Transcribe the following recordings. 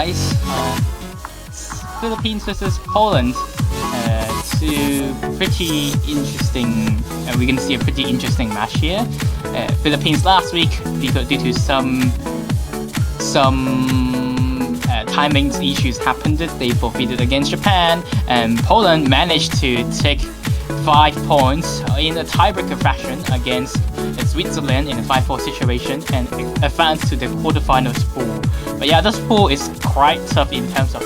guys. Philippines versus Poland. Two pretty interesting. We're gonna see a pretty interesting match here. Philippines last week, due to some timing issues happened, they forfeited against Japan, and Poland managed to take 5 points in a tiebreaker fashion against Switzerland in a 5-4 situation and advanced to the quarterfinals pool. But yeah, this pool is quite tough in terms of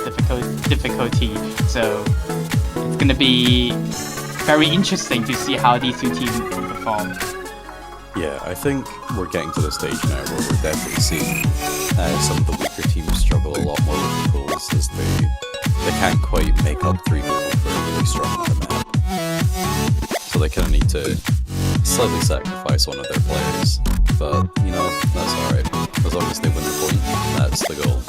difficulty, so it's gonna be very interesting to see how these two teams perform. Yeah, I think we're getting to the stage now where we're definitely seeing some of the weaker teams struggle a lot more with the pools, as they can't quite make up 3 people who are really strong on the map. So they kind of need to slightly sacrifice one of their players. But, you know, that's alright. As long as they win the point, that's the goal.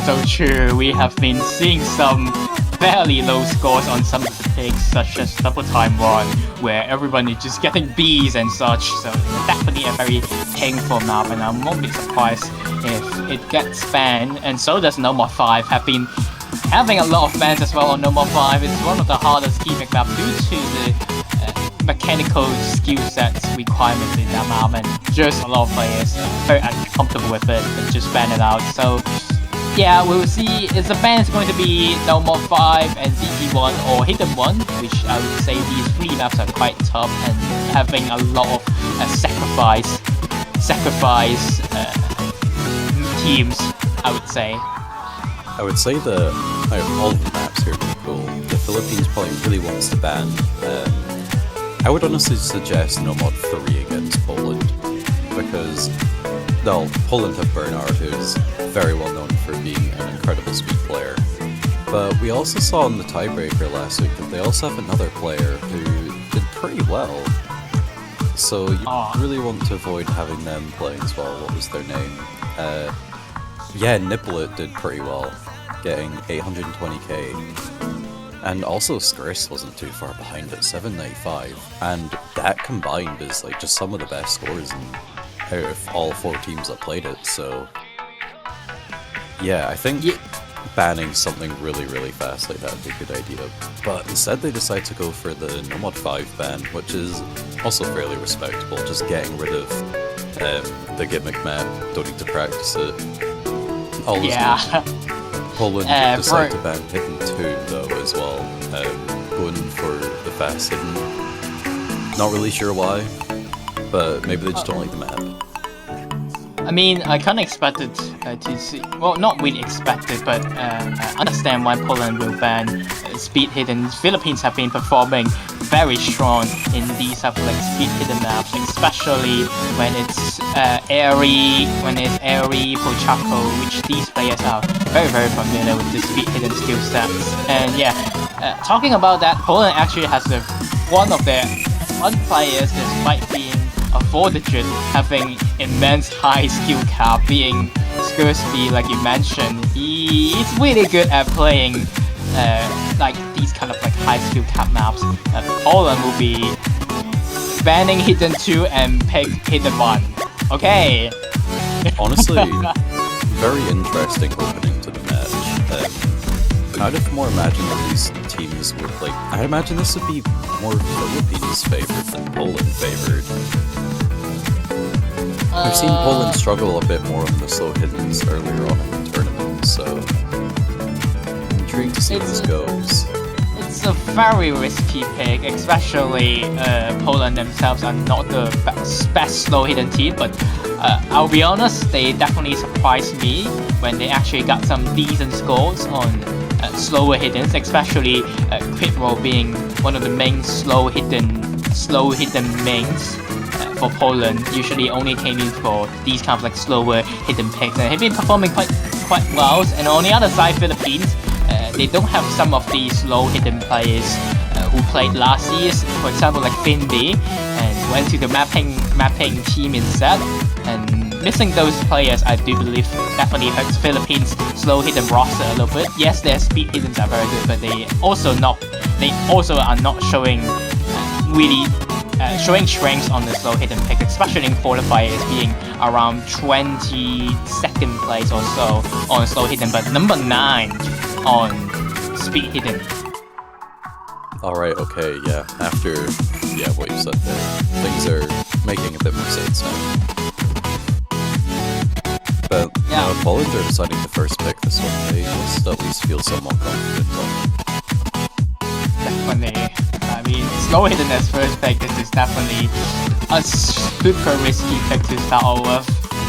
So true, we have been seeing some fairly low scores on some of the picks, such as Double Time 1, where everyone is just getting Bs and such, so definitely a very painful map, and I won't be surprised if it gets banned, and so does No More 5, have been having a lot of bans as well on No More 5. It's one of the hardest gimmick maps due to the mechanical skill sets requirements in that map, and just a lot of players very uncomfortable with it and just ban it out. So yeah, we'll see if the ban is going to be No More 5 and ZT1 or Hidden 1, which I would say these 3 maps are quite tough and having a lot of sacrifice teams, I would say. I would say that out of all the maps here in the pool, the Philippines probably really wants to ban. I would honestly suggest No Mod 3 against Poland, because Poland have Bernard, who's very well known for being an incredible speed player. But we also saw in the tiebreaker last week that they also have another player who did pretty well. So you really want to avoid having them playing as well. What was their name? Yeah, Nippolet did pretty well, getting 820k. And also Skris wasn't too far behind at 795. And that combined is like just some of the best scores out of all 4 teams that played it, so yeah, I think banning something really, really fast like that would be a good idea. But instead they decide to go for the No Mod 5 ban, which is also fairly respectable, just getting rid of the gimmick map, don't need to practice it. All is good. Poland decided to ban Hidden 2 though as well, going for the fast Hidden. Not really sure why, but maybe they just don't like the map. I mean, I kind of expected to see, well, not really expected, but I understand why Poland will ban speed hidden. Philippines have been performing very strong in these type of like speed hidden maps, especially when it's airy, Pochaco, which these players are very, very familiar with the speed hidden skill sets. And yeah, talking about that, Poland actually has one of their players, despite being a 4-digit, having immense high skill cap, being Skursky, like you mentioned. He's really good at playing like these kind of like high skill cap maps. Poland will be banning Hidden 2 and pick Hidden 1. Okay. Honestly, very interesting opening to the match. I'd have more imagined that these teams would like. I'd imagine this would be more Philippines favored than Poland favored. I've seen Poland struggle a bit more on the slow hiddens earlier on in the tournament, so I'm intrigued to see how this goes. It's a very risky pick, especially Poland themselves are not the best slow hidden team, but I'll be honest, they definitely surprised me when they actually got some decent scores on slower hiddens, especially Quidro being one of the main slow hidden mains for Poland. Usually only came in for these kind of like slower hidden picks, and have been performing quite well. And on the other side, Philippines, they don't have some of these slow hidden players who played last year, for example like Finby, and went to the mapping team instead. And missing those players, I do believe, definitely hurts Philippines' slow hidden roster a little bit. Yes, their speed hiddens are very good, but they also are not showing really showing strengths on the slow hidden pick, especially in qualifiers, being around 22nd place or so on slow hidden, but number 9 on speed hidden. Alright, okay, yeah. After what you said there, things are making a bit more sense now. But Poland are deciding to first pick this one. They must at least feel somewhat confident on it. Definitely. I mean, slow hidden as first pick, this is definitely a super risky pick to start out with.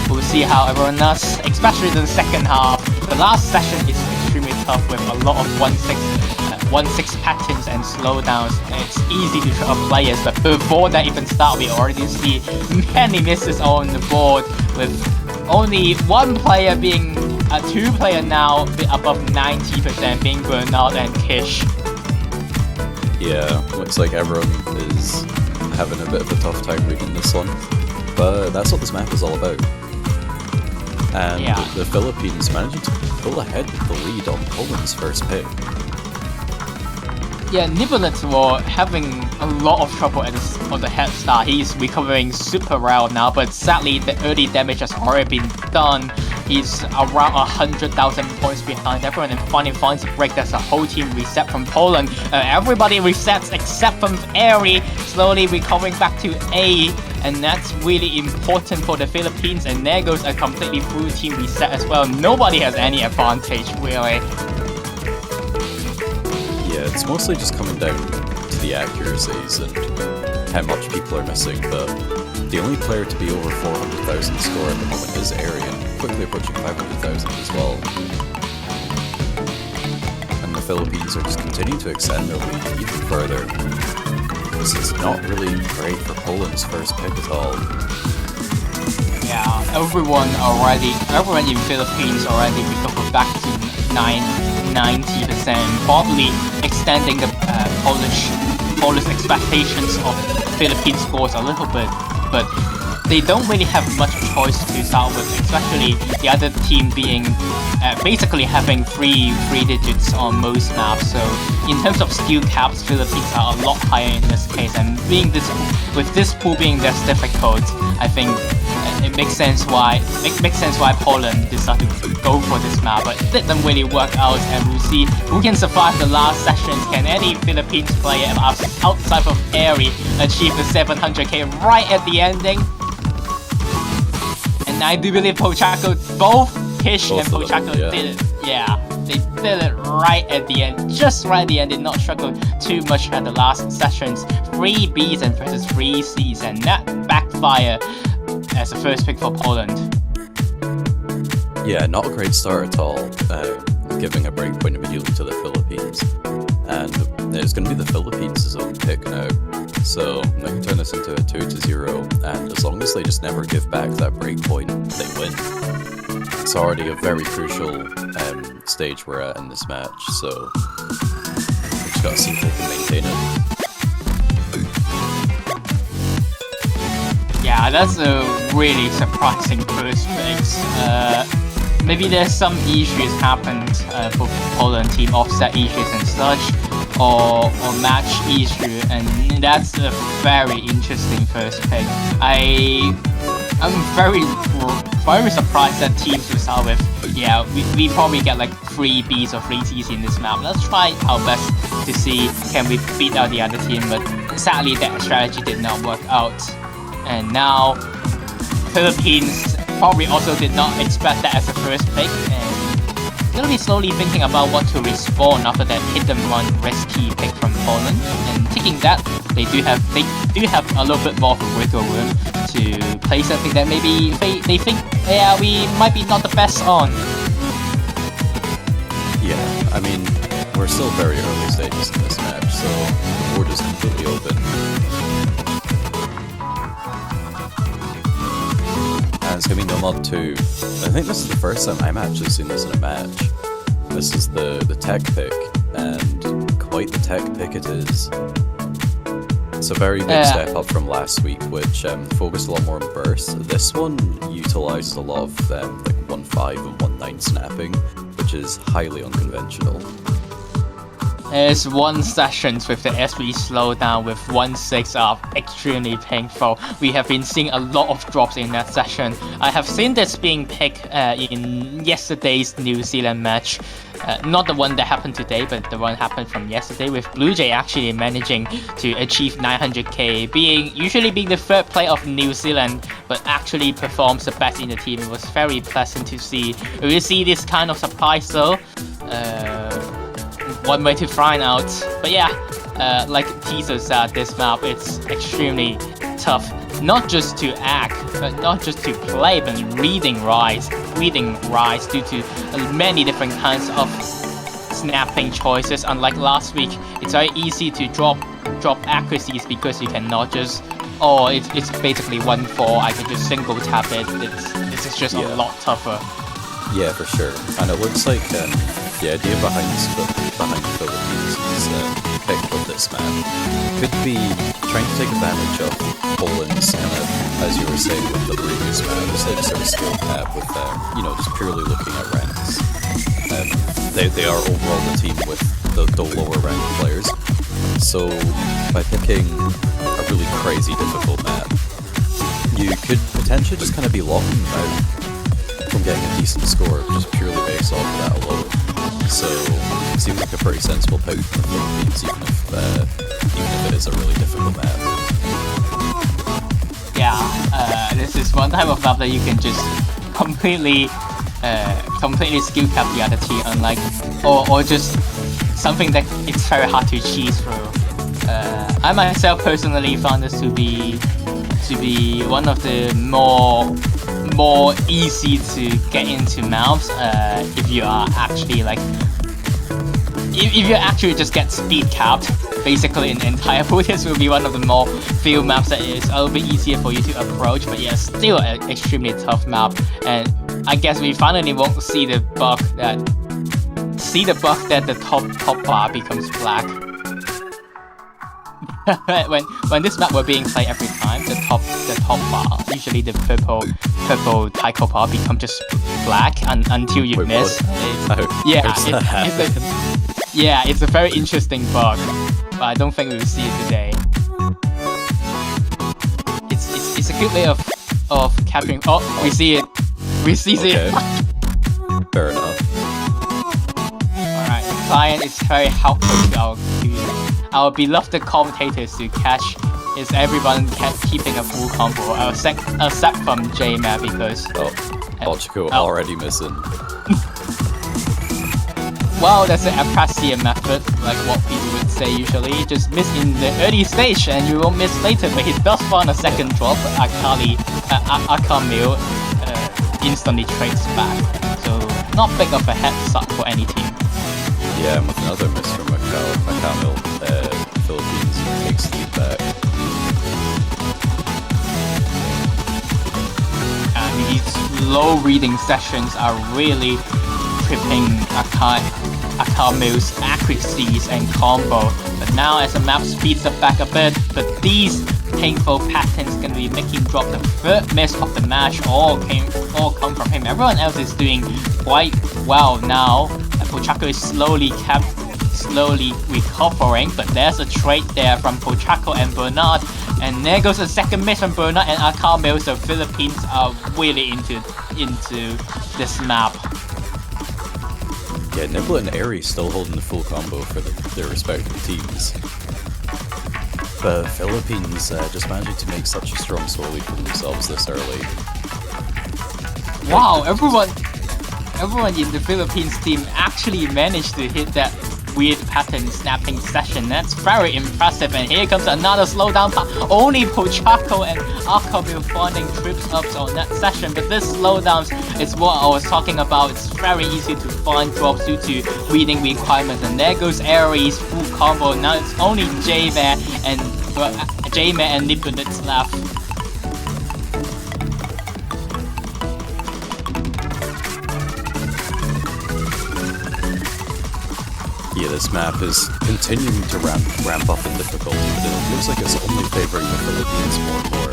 We'll see how everyone does, especially in the second half. The last session is extremely tough with a lot of 1-6 patterns and slowdowns. It's easy to trap players, but before that even start, we already see many misses on the board, with only one player being a 2-player now above 90% being Bernard and Kish. Yeah, looks like everyone is having a bit of a tough time reading this one, but that's what this map is all about. And the Philippines managing to pull ahead with the lead on Poland's first pick. Yeah, Nibelet were having a lot of trouble on the head start. He's recovering super well now, but sadly the early damage has already been done. He's around 100,000 points behind everyone, and finally finds a break. There's a whole team reset from Poland. Everybody resets except from Airy, slowly recovering back to A, and that's really important for the Philippines. And there goes a completely full team reset as well. Nobody has any advantage, really. Yeah, it's mostly just coming down to the accuracies and how much people are missing, but the only player to be over 400,000 score at the moment is Arian, quickly approaching 500,000 as well. And the Philippines are just continuing to extend their lead even further. This is not really great for Poland's first pick at all. Yeah, everyone in Philippines already recovered back to 90%, probably extending the Polish expectations of Philippine scores a little bit, but they don't really have much choice to start with, especially the other team being basically having three digits on most maps. So in terms of skill caps, Philippines are a lot higher in this case, and with this pool being this difficult, I think it makes sense why Poland decided to go for this map, but it didn't really work out, and we'll see who can survive the last sessions. Can any Philippines player outside of Airy achieve the 700k right at the ending? And I do believe Pochaco, both Kish and Pochaco did it. Yeah, they did it right at the end, just right at the end. Did not struggle too much at the last sessions. 3 Bs and versus 3 Cs, and that backfire as a first pick for Poland. Yeah, not a great start at all, giving a breakpoint immediately to the Philippines. And it's going to be the Philippines' own pick now, so they can turn this into a 2-0, and as long as they just never give back that breakpoint, they win. It's already a very crucial stage we're at in this match, so we just gotta see if they can maintain it. Yeah, that's a really surprising first fix. Maybe there's some issues happened for Poland team, offset issues and such, or match issue, and that's a very interesting first pick. I'm very surprised that teams will start with, yeah, we probably get like 3 Bs or 3 Cs in this map. Let's try our best to see can we beat out the other team, but sadly that strategy did not work out. And now, Philippines probably also did not expect that as a first pick, and gonna be slowly thinking about what to respawn after that hit and run risky pick from Poland. And taking that, they do have a little bit more of a wiggle room to play something that maybe they think, yeah, we might be not the best on. Yeah, I mean, we're still very early stages in this match, so the board is completely open. And it's gonna be Nomad 2. I think this is the first time I'm actually seen this in a match. This is the tech pick, and quite the tech pick it is. It's a very big step up from last week, which focused a lot more on burst. This one utilizes a lot of like 1.5 and 1.9 snapping, which is highly unconventional. There's one sessions with the SB slowdown with 1-6 are extremely painful. We have been seeing a lot of drops in that session. I have seen this being picked in yesterday's New Zealand match. Not the one that happened today, but the one happened from yesterday, with Blue Jay actually managing to achieve 900k, usually being the third player of New Zealand, but actually performs the best in the team. It was very pleasant to see. We see this kind of surprise though. One way to find out. But yeah, like Teaser said, this map, it's extremely tough. Not just to act, but not just to play, but reading Rise due to many different kinds of snapping choices. Unlike last week, it's very easy to drop accuracies because you cannot just, it's basically 1-4, I can just single tap it. This is just a lot tougher. Yeah, for sure. And it looks like the idea behind Philippines' pick with this map could be trying to take advantage of Poland's kind of, as you were saying with the previous map, it's like sort of skill cap with just purely looking at ranks. They are overall the team with the lower ranked players. So by picking a really crazy difficult map, you could potentially just kind of be locking out from getting a decent score just purely based off of that alone. So it seems like a pretty sensible pick for the Philippines, even if it is a really difficult map. Yeah, this is one type of map that you can just completely skill cap the other team, unlike or just something that it's very hard to cheese through. I myself personally found this to be one of the more easy to get into maps if you are actually if you actually just get speed capped. Basically in the entire pool, this will be one of the more few maps that is a little bit easier for you to approach, but yeah, still an extremely tough map. And I guess we finally won't see the bug that the top bar becomes black. when this map were being played every time, the top bar, usually the purple Taiko bar, become just black until you miss. It's a very interesting bug, but I don't think we'll see it today. It's a good way of capturing. Oh, we see it. We see it. Fair enough. Alright, the client is very helpful to our beloved commentators to catch. Is everyone keeping a full combo, except from J-Mac, because Taiko already missing. Well, that's an Aprasia method, like what people would say usually. Just miss in the early stage and you won't miss later, but he does find a second drop. Akamil instantly trades back, so not big of a head start for any team. Yeah, and with another miss from Akamil, Philippines takes the lead back. And these low reading sessions are really tripping Akamil's accuracies and combo. But now as the map speeds up back a bit, but these painful patterns can be making drop the third miss of the match. All come from him. Everyone else is doing quite well now. Pochaco is slowly recovering, but there's a trade there from Pochaco and Bernard, and there goes a second miss from Bernard and Akamil. So Philippines are really into this map. Yeah, Nibble and Airy still holding the full combo for their respective teams. But Philippines just managing to make such a strong solo lead for themselves this early. Wow, everyone in the Philippines team actually managed to hit that weird pattern snapping session. That's very impressive. And here comes another slowdown part. Only Pochaco and Akamil finding trips ups on that session, but this slowdowns is what I was talking about. It's very easy to find drops due to reading requirements. And there goes Aries full combo. Now it's only J-Man and Nipponitz left. Yeah, this map is continuing to ramp up in difficulty, but it looks like it's only favoring the Philippines more and more.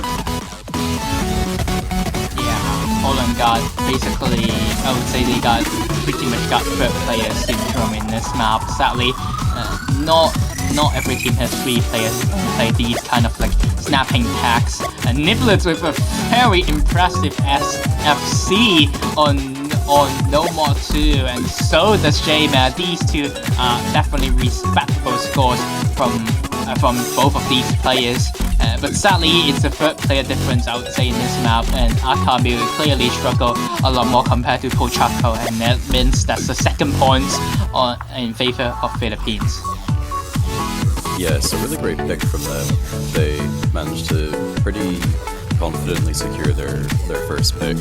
Yeah, Poland got basically, I would say they got pretty much got third player syndrome in this map. Sadly, Not every team has 3 players who can play these kind of like snapping attacks. And Niblets with a very impressive SFC on No More 2, and so does J-Man. These two are definitely respectable scores from both of these players. But sadly, it's the 3rd player difference I would say in this map, and Akami will clearly struggle a lot more compared to Pochaco, and that means that's the 2nd point in favor of Philippines. Yeah, it's a really great pick from them. They managed to pretty confidently secure their first pick.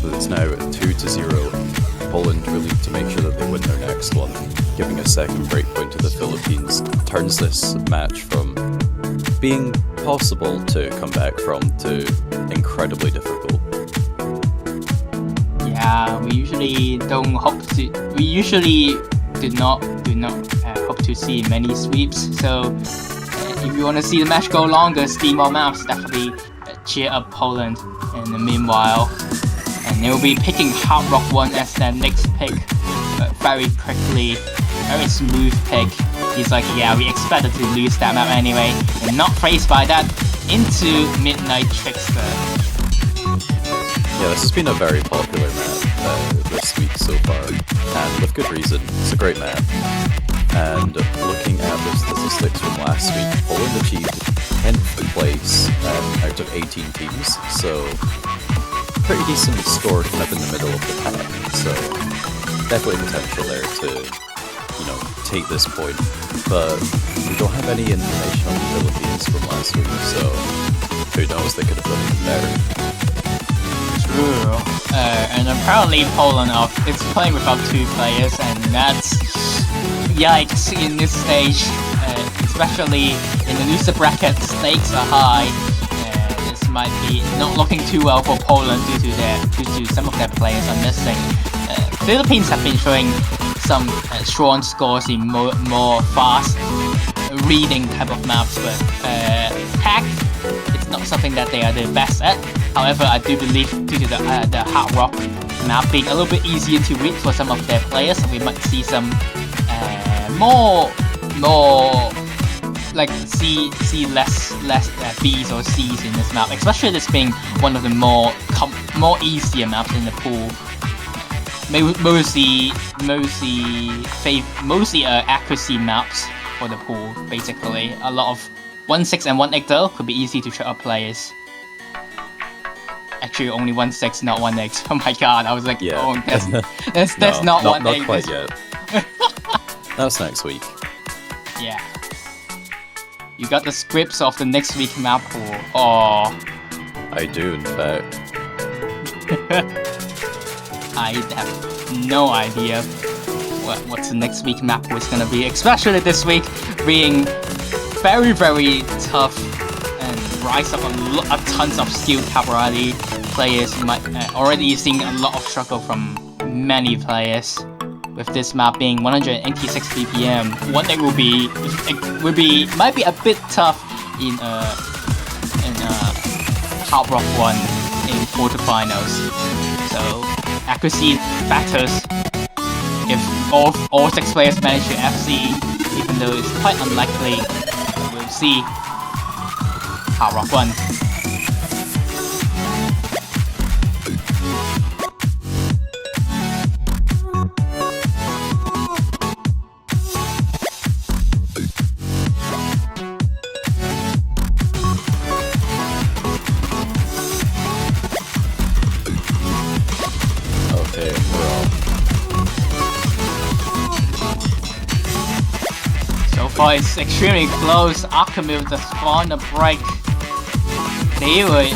But it's now 2-0. Poland will need to make sure that they win their next one. Giving a second breakpoint to the Philippines turns this match from being possible to come back from to incredibly difficult. Yeah, we usually do not hope to see many sweeps. So if you want to see the match go longer, see more maps, definitely cheer up Poland in the meanwhile. And they will be picking Hard Rock 1 as their next pick, but very quickly, very smooth pick. He's like, yeah, we expected to lose that map anyway, and not faced by that, into Midnight Trickster. Yeah, this has been a very popular map this week so far, and with good reason. It's a great map. And looking at the statistics from last week, Poland achieved 10th place out of 18 teams, so pretty decent score kind of in the middle of the pack. So definitely potential there to, take this point. But we don't have any information on the Philippines from last week, so who knows, they could have done even better. True. And apparently Poland is playing without 2 players, and that's yikes in this stage. Especially in the loser bracket, stakes are high. This might be not looking too well for Poland due to some of their players are missing. Philippines have been showing some strong scores in more fast reading type of maps, but hack, it's not something that they are the best at. However, I do believe due to the Hard Rock map being a little bit easier to read for some of their players, we might see some more like see less B's or C's in this map, especially this being one of the more easier maps in the pool. Mostly accuracy maps for the pool. Basically, a lot of 1-6 and 1-8 though could be easy to shut up players. Actually, only 1-6, not 1-8. Oh my god, I was like, yeah. Oh, that's not 1-8. Not quite yet. That's next week. Yeah. You got the scripts of the next week map pool. Oh. I do, in fact. I have no idea what's the next week map pool is gonna be, especially this week being very, very tough and rise up a tons of skilled cavalry players. You might already seeing a lot of struggle from many players. With this map being 186 BPM, one thing might be a bit tough in Hard Rock 1 in quarterfinals. So accuracy factors. If all 6 players manage to FC, even though it's quite unlikely, we'll see Hard Rock 1. It's extremely close. Akami with the spawner break. They were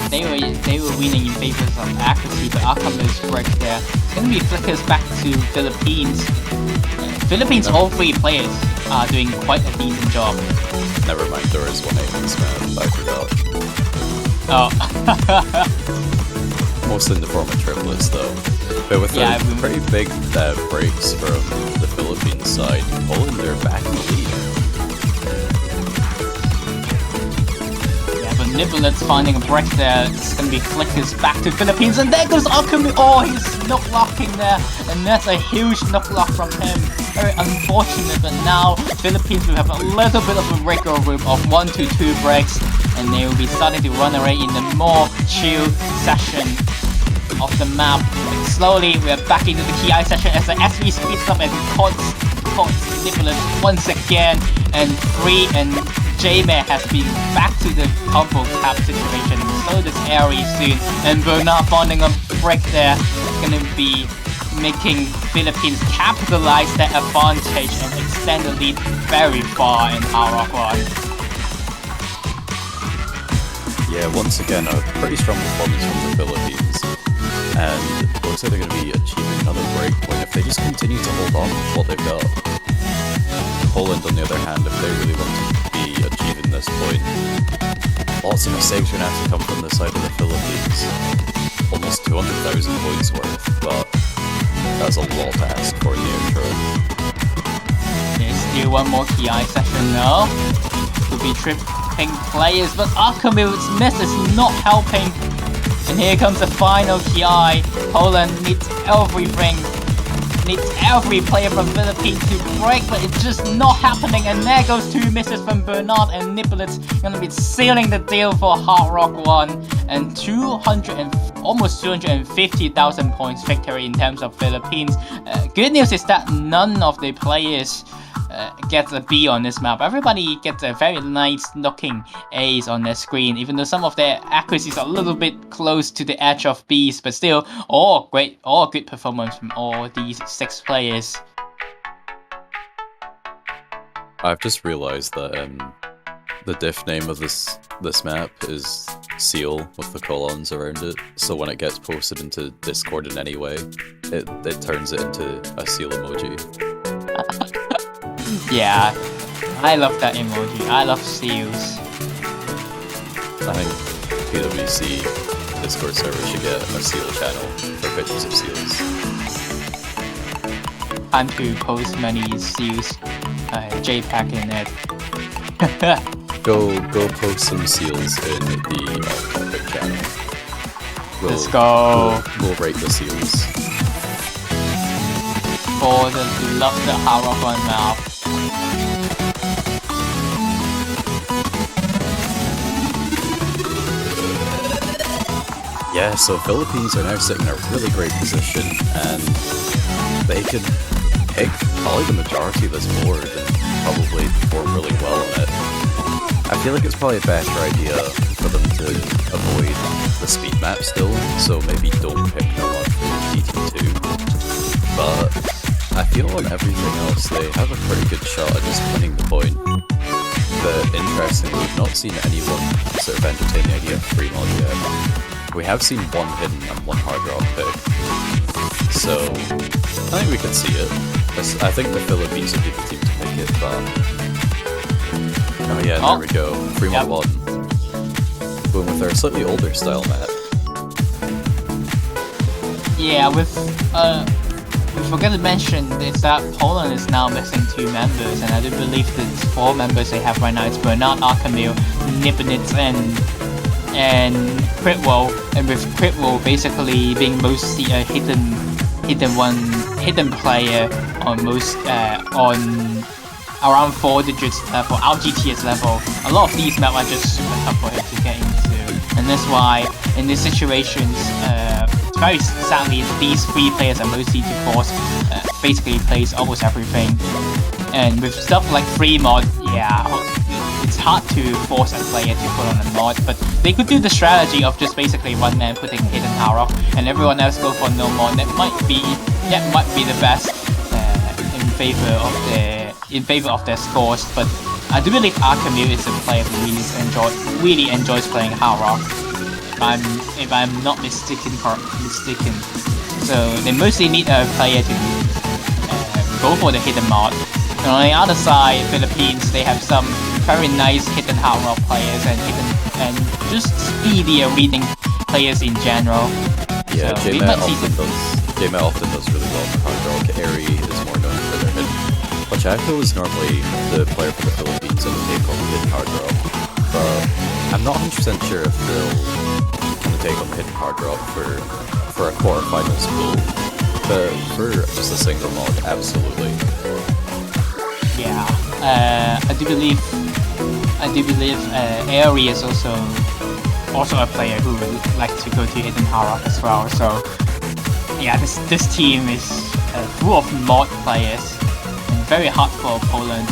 winning in favor of accuracy, but Akami's break there. It's gonna be flickers back to Philippines. Philippines, all 3 players are doing quite a decent job. Never mind, there is 1-8 in this map. I forgot. Oh. Mostly in the form of triplets, though. But with pretty big breaks from the Philippines side, Poland, they're back in the lead. Niblets finding a break there. It's gonna be flickers back to Philippines, and there goes Akumi. Oh, he's knock locking there, and that's a huge knock lock from him. Very unfortunate, but now Philippines will have a little bit of a wiggle room of 1 to 2 breaks, and they will be starting to run away in the more chill session of the map. And slowly, we are back into the Ki session as the SV speeds up and caught Nicholas once again, and Free and J-Man has been back to the combo cap situation, and so does Aries soon, and Bernard finding a break there. It's gonna be making Philippines capitalize that advantage and extend the lead very far in Hard Rock 1. Yeah, once again, a pretty strong performance from the Philippines. And it looks like they're going to be achieving another breakpoint if they just continue to hold on to what they've got. Poland, on the other hand, if they really want to be achieving this point, lots of mistakes are going to have to come from the side of the Philippines. Almost 200,000 points worth, but that's a lot to ask for in the intro. There's still one more Ki session now. Could be tripping players, but Akamu's miss is not helping. And here comes the final Ki. Poland needs everything. Needs every player from Philippines to break, but it's just not happening. And there goes 2 misses from Bernard, and Niblets gonna be sealing the deal for Hard Rock 1. And almost 250,000 points victory in terms of Philippines. Good news is that none of the players gets a B on this map. Everybody gets a very nice looking A's on their screen, even though some of their accuracies are a little bit close to the edge of B's, but still all good performance from all these 6 players. I've just realized that the diff name of this map is Seal with the colons around it, so when it gets posted into Discord in any way, it turns it into a seal emoji. Yeah, I love that emoji. I love seals. I think PwC Discord server should get a seal channel for pictures of seals. Time to post many seals JPEG in it. Go post some seals in the off-topic channel. Let's go. We'll rate the seals. For the love the Hard Rock 1 map. Yeah, so Philippines are now sitting in a really great position, and they can pick probably the majority of this board and probably perform really well on it. I feel like it's probably a better idea for them to avoid the speed map still, so maybe don't pick Nomad for GT2. But I feel on everything else they have a pretty good shot at just winning the point. But interestingly, we've not seen anyone sort of entertain the idea of free mod yet. We have seen 1 hidden and 1 hard rock pick, so I think we can see it. I think the Philippines would be the team to pick it, but oh yeah, there we go, free mod 1. Boom, with our slightly older style map. Yeah, we forgot to mention is that Poland is now missing 2 members, and I do believe the 4 members they have right now is Bernard, Arkamil, Nibnitz, and Critwell, and with Critwell basically being mostly a hidden player on most on around 4 digits level, RGTS level. A lot of these maps are just super tough for him to get into, and that's why in these situations, very sadly, these 3 players are mostly to force basically plays almost everything. And with stuff like free mod, yeah, it's hard to force a player to put on a mod, but they could do the strategy of just basically one man putting hidden power up and everyone else go for no mod. That might be the best in favor of their scores. But I do believe Arkamil is a player who really enjoys playing Hard Rock. If I'm not mistaken. So they mostly need a player to go for the hidden mod. And on the other side, Philippines, they have some very nice hidden hard rock players and just speedier reading players in general. Yeah, so J-Matt often does really well in hard rock. Airy is more known for their hidden. Taiko is normally the player for the Philippines on the Taiko hidden hard rock, but I'm not 100% sure if they'll kind of take on the Hidden Hard Rock for a quarterfinals pool, but for just a single mod, absolutely. Yeah, I do believe Aerie is also a player who would like to go to Hidden Hard Rock as well. So yeah, this team is full of mod players, and very hard for Poland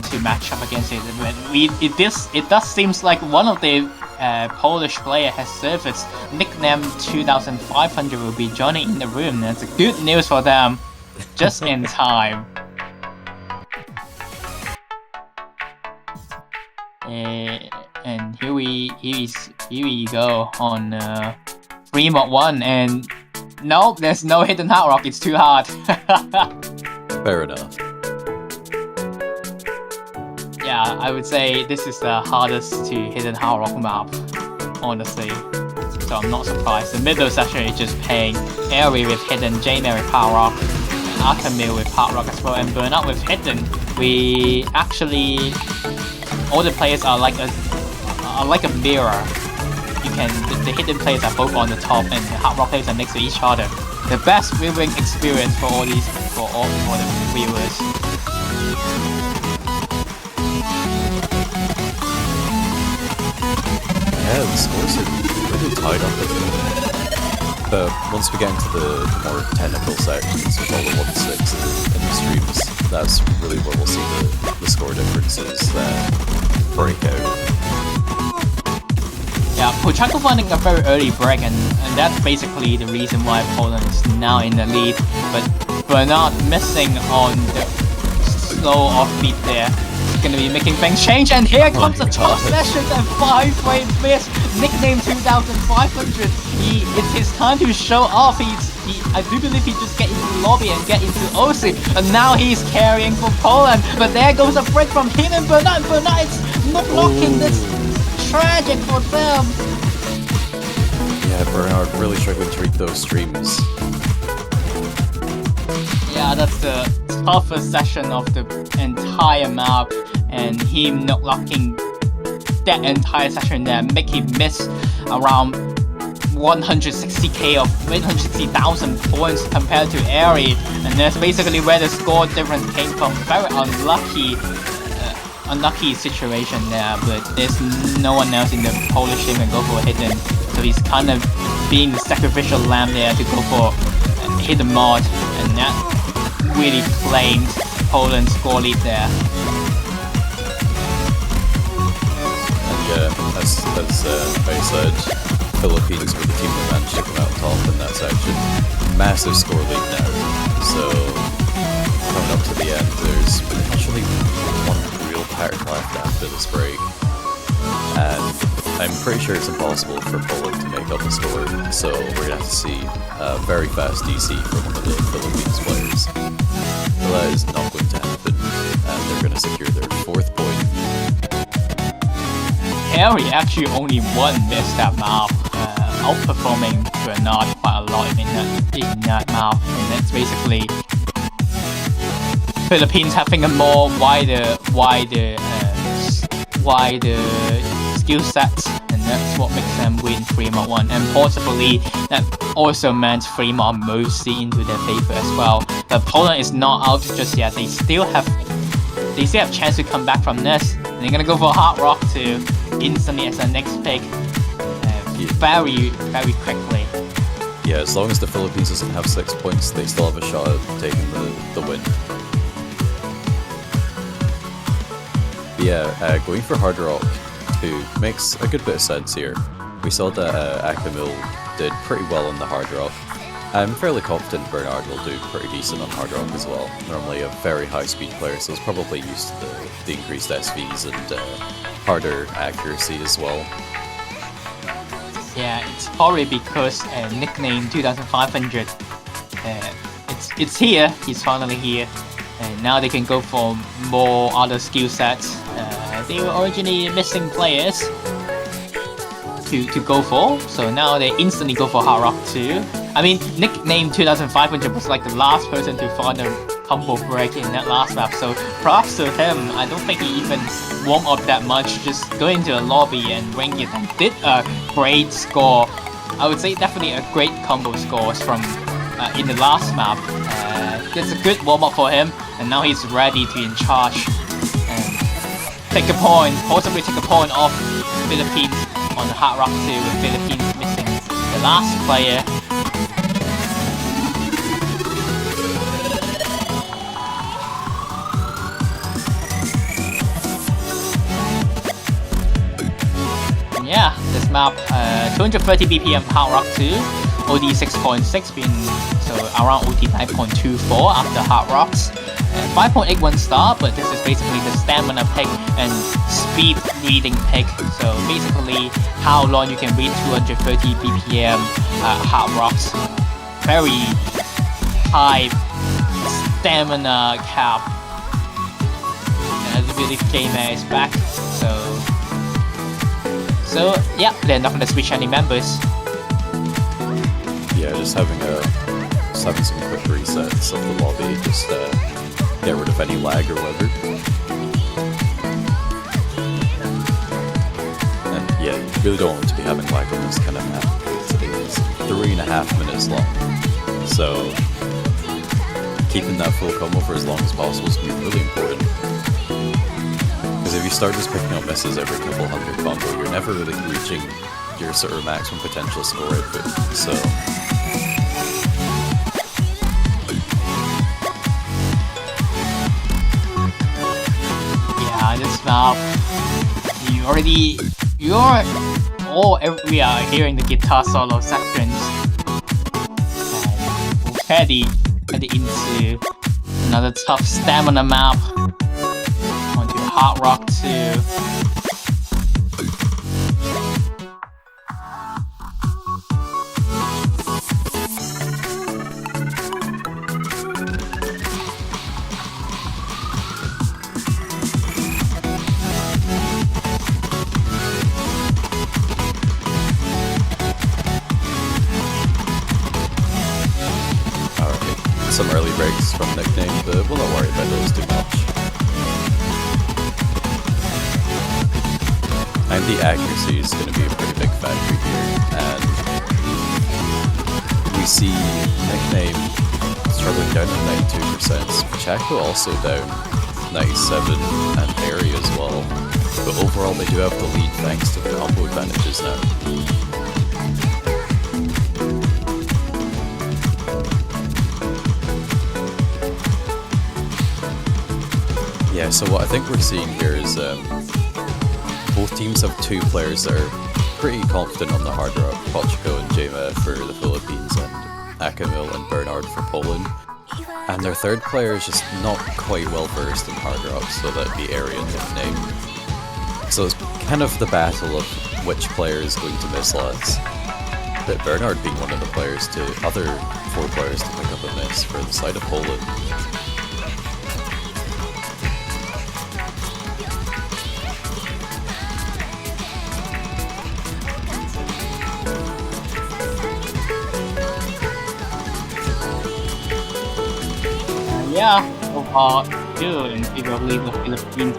to match up against it. But it does seems like one of the Polish player has surfaced. Nickname 2500 will be joining in the room. That's good news for them, just in time. And here we go on 3-1, and no, there's no Hidden Hard Rock. It's too hard. Fair enough. Yeah, I would say this is the hardest to Hidden Hard Rock map, honestly. So I'm not surprised. The middle section is just playing Aerie with Hidden, Jaina with Hard Rock, Akamil with Hard Rock as well, and Burnout with Hidden. We actually, all the players are like a mirror. You can the Hidden players are both on the top, and the Hard Rock players are next to each other. The best viewing experience for all the viewers. Yeah, the scores are really tied up at the moment. But once we get into the more technical sections with all the 1-6 in the streams, that's really where we'll see the score differences break out. Yeah, Pochanko finding a very early break, and that's basically the reason why Poland is now in the lead. But Bernard missing on the slow offbeat there. Going to be making things change, and here comes the top sessions and 5-frame miss. Nickname 2500. It's his time to show off. I do believe he just get into the lobby and get into OC, and now he's carrying for Poland. But there goes a break from him and Bernard. Bernard is not locking. This tragic for them. Yeah, Bernard really struggling to read those streams. Yeah, that's the toughest session of the entire map, and him not locking that entire session there make him miss around 160,000 points compared to Aerie, and that's basically where the score difference came from. Very unlucky situation there, but there's no one else in the Polish team can go for Hidden, so he's kind of being the sacrificial lamb there to go for Hidden mod, and that really claimed Poland's score lead there. Yeah, as I said, Philippines were the team that managed to come out top in that section. Massive score lead now, so coming up to the end, there's potentially one real pack left after this break, and I'm pretty sure it's impossible for Poland to make up the score, so we're going to have to see a very fast DC from one of the Philippines players. So that is not going to happen, and they're going to secure their 4th point. Aerie actually only missed that map, outperforming Bernard quite a lot in that map, and that's basically Philippines having a more wider skill set, and that's what makes them win 3-1. And possibly that also meant 3-1 moves into their favor as well. But Poland is not out just yet. They still have chance to come back from this. And they're gonna go for Hard Rock to instantly as their next pick, very quickly. Yeah, as long as the Philippines doesn't have 6 points, they still have a shot at taking the win. Yeah, going for Hard Rock 2 makes a good bit of sense here. We saw that Akamil did pretty well on the Hard Rock. I'm fairly confident Bernard will do pretty decent on Hard Rock as well. Normally a very high speed player, so he's probably used to the increased SVs and harder accuracy as well. Yeah, it's probably because nickname 2500. It's here. He's finally here, and now they can go for more other skill sets. They were originally missing players to go for, so now they instantly go for Hard Rock 2. I mean, nickname 2500 was like the last person to find a combo break in that last map, so props to him. I don't think he even warmed up that much, just go into a lobby and wing it and did a great score. I would say definitely a great combo scores from in the last map. It's a good warm up for him, and now he's ready to in charge and take a point, possibly take a point off Philippines on the Hard Rock 2 with Philippines missing the last player. And yeah, this map, 230 BPM Hard Rock 2, OD 6.6 being so around OD 9.24 after Hard Rocks. 5.81 star, but this is basically the stamina pick and speed reading pick. So basically, how long you can read 230 BPM Hard Rocks. Very high stamina cap. And I believe Gamer is back. So yeah, they're not gonna switch any members. Yeah, just having some quick resets of the lobby, just get rid of any lag or whatever. And yeah, you really don't want to be having lag on this kind of map. It's 3.5 minutes long. So keeping that full combo for as long as possible is going to be really important. Because if you start just picking up misses every couple hundred combo, you're never really reaching your sort of maximum potential score output. So this map, we are hearing the guitar solo sections, and we'll head into another tough stamina map onto Hard Rock 2. some early breaks from nickname, but we'll not worry about those too much. And the accuracy is going to be a pretty big factor here, and we see nickname struggling down at 92%, Taiko also down 97, and Airy as well, but overall they do have the lead thanks to the combo advantages now. Yeah, so what I think we're seeing here is both teams have two players that are pretty confident on the hard rock, Pochko and Jema for the Philippines and Akamil and Bernard for Poland. And their third player is just not quite well versed in hard rock, so that'd be Airy and nickname. So it's kind of the battle of which player is going to miss lots. But Bernard being one of the players to other four players to pick up a miss for the side of Poland. Yeah, so far good in favor of the Philippines.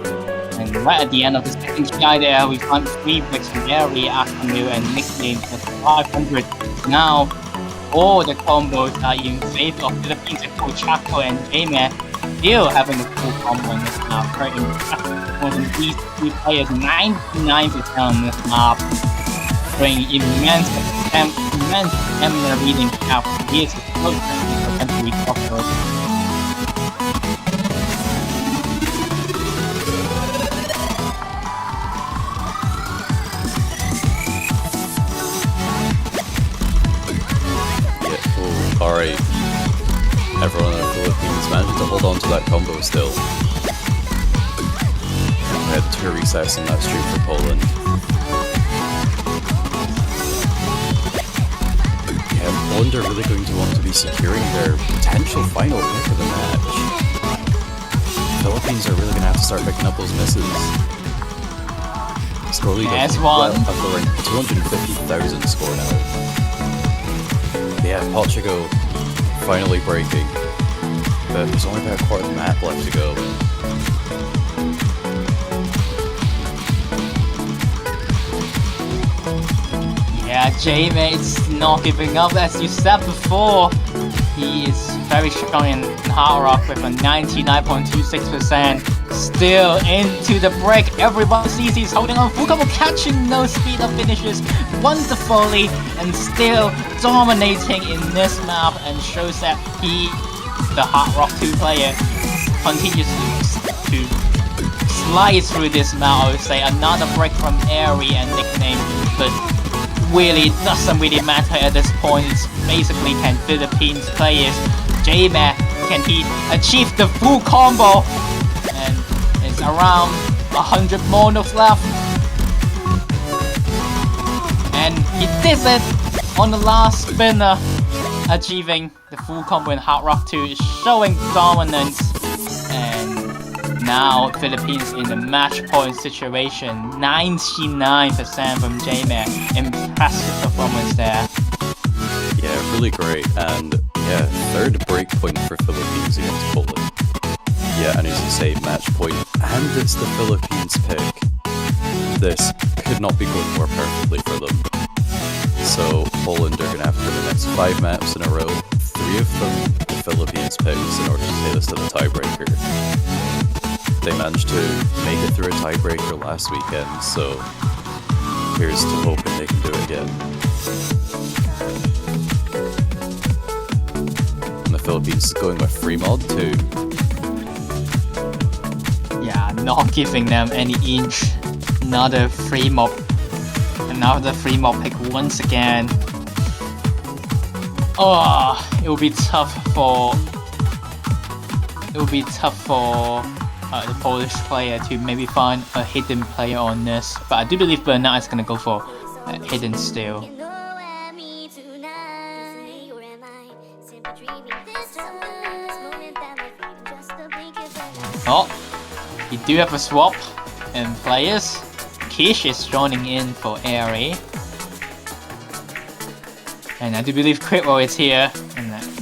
And right at the end of the second try there, we found 3 breaks from Airy, Akamil, and nickname at 500. Now, all the combos are in favor of Philippines and Pochko and J-Man still having a full combo on this map. Very impressive more than these 3 players, 99% on this map. Bringing immense stamina reading cap. Here's a close for them to recover. Alright, everyone in the Philippines managed to hold on to that combo still. We had 2 resets in that streak for Poland. Yeah, Poland are really going to want to be securing their potential final pick of the match. Philippines are really going to have to start picking up those misses. Score lead of 250,000 score now. Yeah, Portugal finally breaking. But there's only about a quarter of the map left to go. Yeah, J-Mate's not giving up, as you said before. He is very strong in Hard Rock with a 99.26%. Still into the break. Everyone sees he's holding on. Full combo catching no speed up finishes wonderfully and still dominating in this map, and shows that he, the Hard Rock 2 player, continues to slide through this map. I would say another break from Airy and Nickname, but really doesn't really matter at this point. It's basically can Philippines players. J-Mac, can he achieve the full combo? And it's around 100 monos left. And he did it on the last spinner, achieving the full combo in Hard Rock 2, showing dominance. And now Philippines in the match point situation, 99% from J-Mac. Impressive performance there. Yeah, really great. And yeah, third break point for Philippines against Poland. Yeah, and as you say, match point, and it's the Philippines pick. This could not be going more perfectly for them. So Poland are going to have to win the next 5 maps in a row, 3 of them the Philippines picks, in order to take this to the tiebreaker. They managed to make it through a tiebreaker last weekend, so here's to hoping they can do it again. And the Philippines is going with free mod too. Yeah, not giving them any inch. Another free mob pick once again. Oh, it will be tough for the Polish player to maybe find a hidden player on this, but I do believe Bernard is gonna go for hidden still. Oh, you do have a swap in players. Kish is joining in for Airy. And I do believe Critwell is here,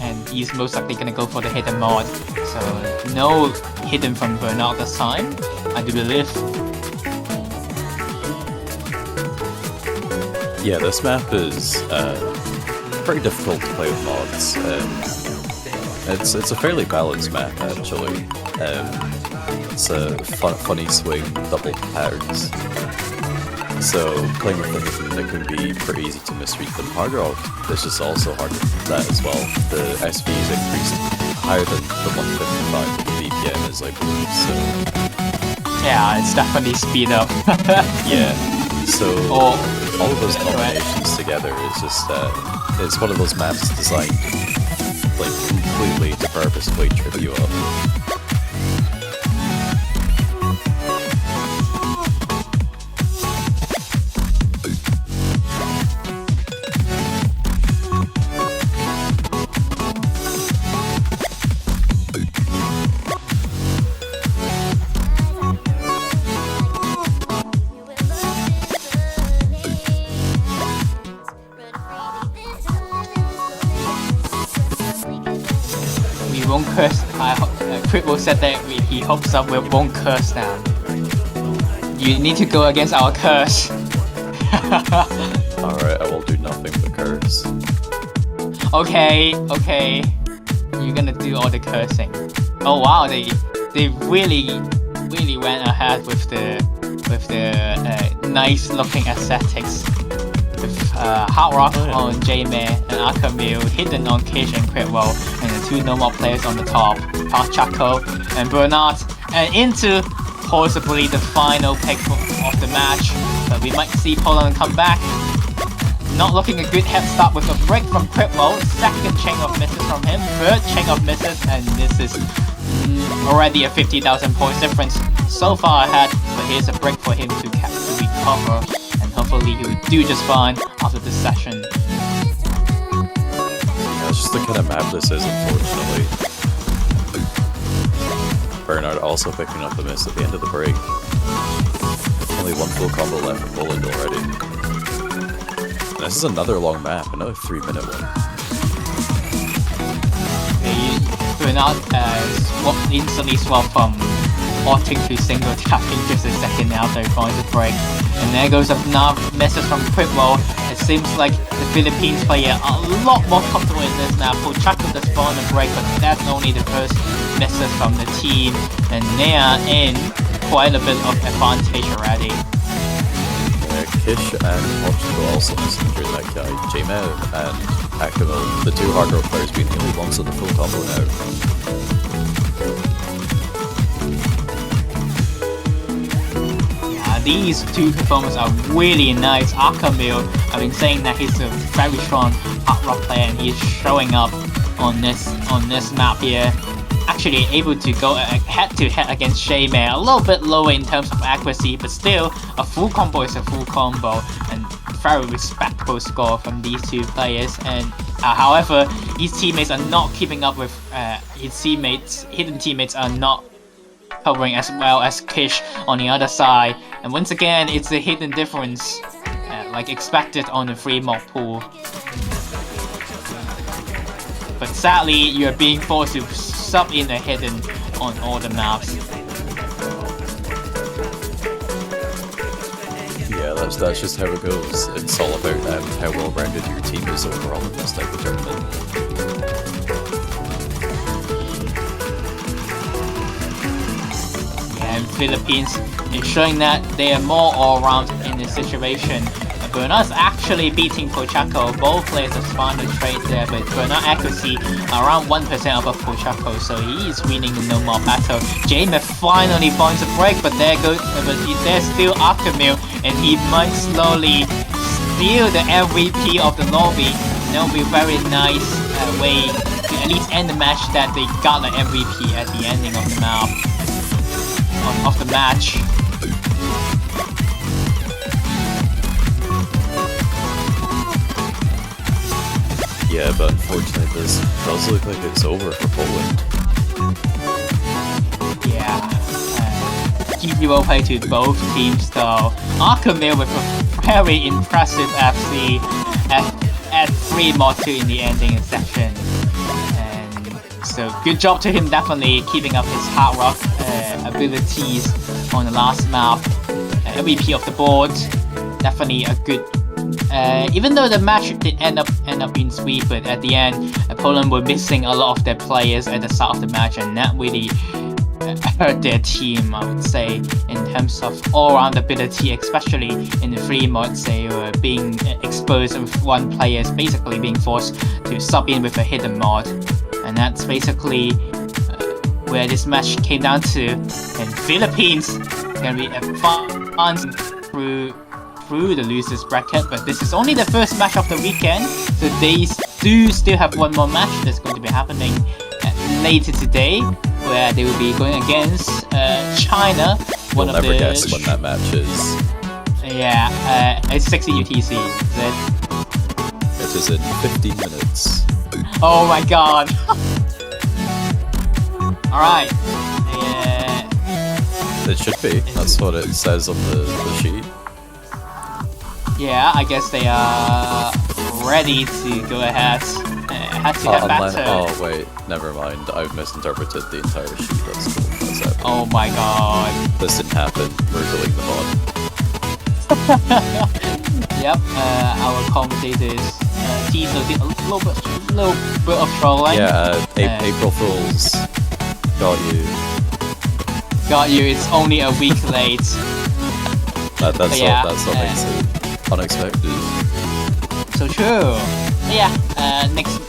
and he's most likely gonna go for the hidden mod. So no hidden from Bernard this time, I do believe. Yeah, this map is pretty difficult to play with mods. It's a fairly balanced map actually. It's a funny swing, double patterns. So playing with anything that can be pretty easy to misread them. Hard Rock is just also harder than that as well. The SV is increased higher than the 155 the VPN is, I believe, so... Yeah, it's definitely speed up. Yeah, so all of those combinations together is just, it's one of those maps designed like completely to purposefully trip you up. Won't curse. Critwell said that he hopes that we won't curse now. You need to go against our curse. Alright, I will do nothing but curse. Okay. You're gonna do all the cursing. Oh wow, they really went ahead with the nice looking aesthetics. With Hard Rock on J-Man and Akamil, hidden on Kish and Critwell, and the 2 normal players on the top, Taiko and Bernard, and into possibly the final pick of the match. But we might see Poland come back. Not looking a good head start with a break from Critwell, second chain of misses from him, third chain of misses, and this is already a 50,000 points difference. So far ahead, but here's a break for him to recover. Hopefully he will do just fine after this session. Yeah, it's just the kind of map this is, unfortunately. Bernard also picking up the miss at the end of the break. Only 1 full combo left for Poland already. And this is another long map, another 3-minute one. Bernard instantly swap from auting to single tapping just a second after going to break. And there goes another message from Quickroll. It seems like the Philippines player are a lot more comfortable in this now. Pochaco does spawn a break, but that's only the first message from the team. And they are in quite a bit of advantage already. Kish and Portugal also missing through that guy. J-Mel and Akimo, the two hard rock players, being the only ones in the full combo now. These two performers are really nice. Akamil, I've been saying that he's a very strong hard rock player, and he's showing up on this map here. Actually able to go head-to-head against Shaymare. A little bit lower in terms of accuracy, but still, a full combo is a full combo, and very respectable score from these two players. And however, his teammates are not keeping up with his teammates. Hidden teammates are not covering as well as Kish on the other side. And once again, it's a hidden difference, like expected on the free mock pool. But sadly, you're being forced to sub in a hidden on all the maps. Yeah, that's just how it goes. It's all about how well-rounded your team is overall in this type of tournament. And Philippines is showing that they are more all-round in this situation. Bernard's actually beating Pochaco. Both players have spawned a trade there, but Bernard accuracy around 1% above Pochaco, so he is winning the no more battle. Jamer finally finds a break, but there's still Akamil, and he might slowly steal the MVP of the lobby. And that will be a very nice way to at least end the match that they got the MVP at the ending of the map. Of the match. Yeah, but unfortunately this does look like it's over for Poland. Yeah. G0 play to both teams though. Akamil with a very impressive FC at 3 mod 2 in the ending section. And so good job to him, definitely keeping up his hard rock abilities on the last map. MVP of the board. Definitely a good. Even though the match did end up being sweet, but at the end, Poland were missing a lot of their players at the start of the match, and that really hurt their team, I would say, in terms of all-round ability, especially in the free mods. They were being exposed with one player basically being forced to sub in with a hidden mod, and that's basically where this match came down to. And Philippines can be advancing through the losers bracket, but this is only the first match of the weekend, so they do still have one more match that's going to be happening later today, where they will be going against China. We'll never guess when that match is. Yeah, it's 60 UTC, is it? It is in 15 minutes. Oh my god! Alright. Yeah. It should be. That's what it says on the sheet. Yeah, I guess they are ready to go ahead. Head-to-head battle. Oh wait, never mind. I've misinterpreted the entire sheet. That's cool. That's happening. Oh my god. This didn't happen. We're deleting the mod. Yep, our commentators teaser did a little bit of trolling. Yeah, April Fools. Got you. Got you, it's only a week late. That's what makes it unexpected. So true. Yeah, next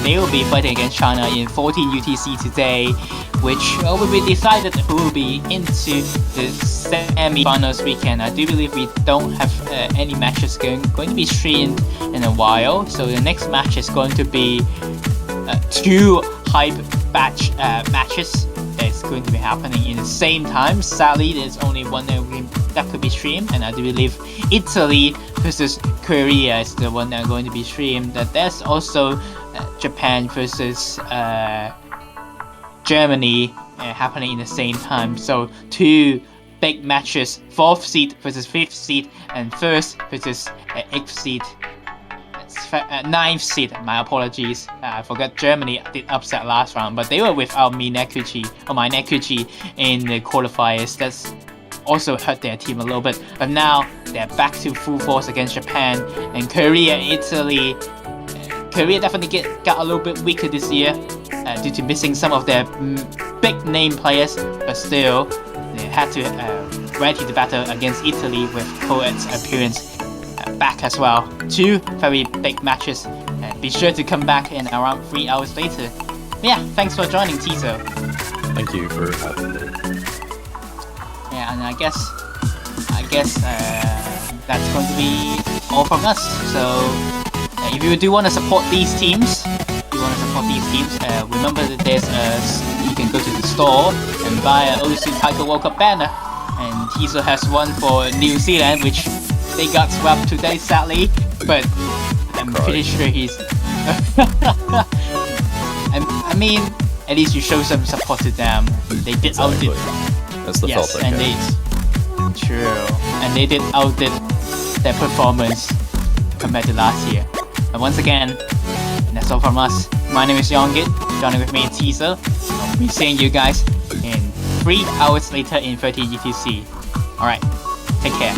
they will be fighting against China in 14 UTC today, which will be decided who will be into the semi-finals weekend. I do believe we don't have any matches going to be streamed in a while, so the next match is going to be 2 hype matches that's going to be happening in the same time. Sadly, there's only one that could be streamed, and I do believe Italy versus Korea is the one that's going to be streamed. There's also Japan versus Germany happening in the same time. So 2 big matches: 4th seed versus 5th seed, and 1st versus 8th seed. Let's ninth seed. My apologies. I forgot Germany did upset last round, but they were without my Nekuji in the qualifiers. That's also hurt their team a little bit. But now they're back to full force against Japan and Korea, Italy. Korea definitely got a little bit weaker this year due to missing some of their big name players, but still they had to ready the battle against Italy with Poet's appearance back as well. 2 very big matches. Be sure to come back in around 3 hours later. Yeah, thanks for joining, Tizo. Thank you for having me. Yeah, and I guess that's going to be all from us. So if you do want to support these teams, remember that you can go to the store and buy an Osu Taiko World Cup banner. And Tizo has one for New Zealand, which they got swept today, sadly. But I'm pretty sure he's. I mean, at least you show some support to them. They did outdid. That's the yes, fault and they did outdid their performance compared to last year. And once again, that's all from us. My name is Yongit. Joining with me in Tizo. I'll be seeing you guys in 3 hours later in 30 UTC. Alright, take care.